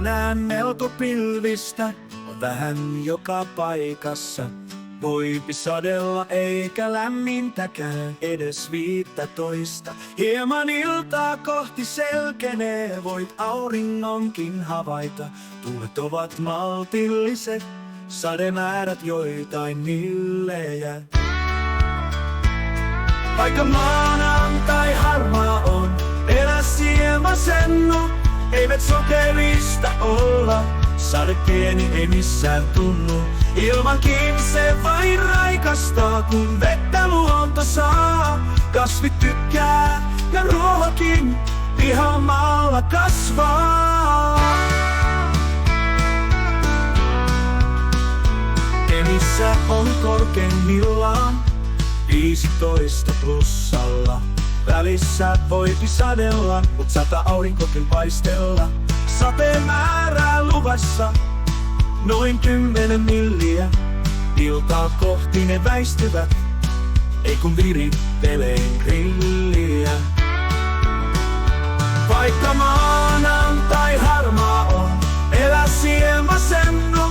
näen melko pilvistä, on vähän joka paikassa. Voipi sadella eikä lämmintäkään, edes 15. Hieman iltaa kohti selkenee, voit auringonkin havaita. Tuulet ovat maltilliset, sademäärät joitain millejä. Vaikka maanantai harmaa on, elä siemasennu. Eivät sokerista olla, sade pieni ei missään tunnu. Ilmankin se vain raikastaa, kun vettä luonto saa. Kasvit tykkää ja ruohokin pihamaalla kasvaa. Kemissä on korkeimmillaan 15 plussalla. Välissä voipi sadella, mut 100 aurinkokin paistella. Sateen määrää luvassa noin 10 milliä. Iltaa kohti ne väistyvät, ei kun viritteleen grilliä. Vaikka maanantai harmaa on, elä siemasennu.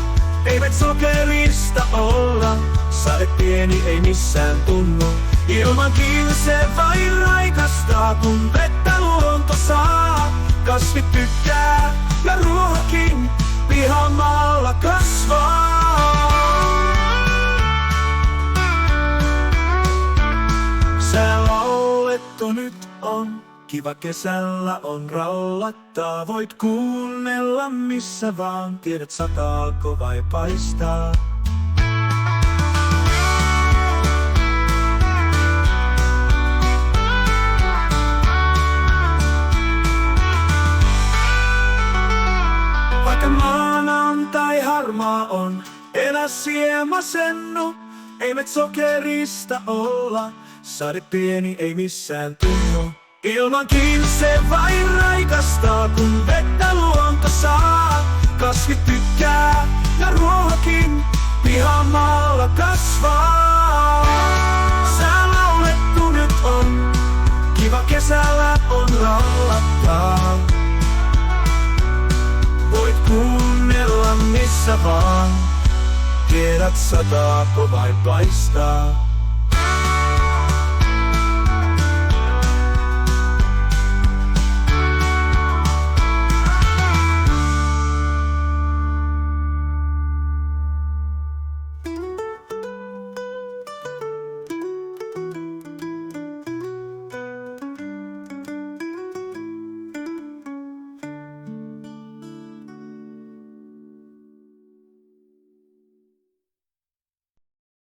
Eivät sokerista olla, sade pieni ei missään tunnu. Ilmankin se vain raikastaa, kun vettä luonto saa. Kasvit tykkää ja ruohokin pihamaalla kasvaa. Sää laulettu nyt on, kiva kesällä on raulattaa. Voit kuunnella missä vaan, tiedät sataako vai paistaa. Maanantai harmaa on, elä siemasennu. Eivät sokerista olla, sade pieni ei missään tunnu. Ilmankin se vain raikastaa, kun vettä luonto saa. Kasvit tykkää ja ruohokin pihamaalla kasvaa. Sää laulettu nyt on, kiva kesällä on raulattaa. Voit kuunnella missä vaan, tiedät sataako vai paistaa.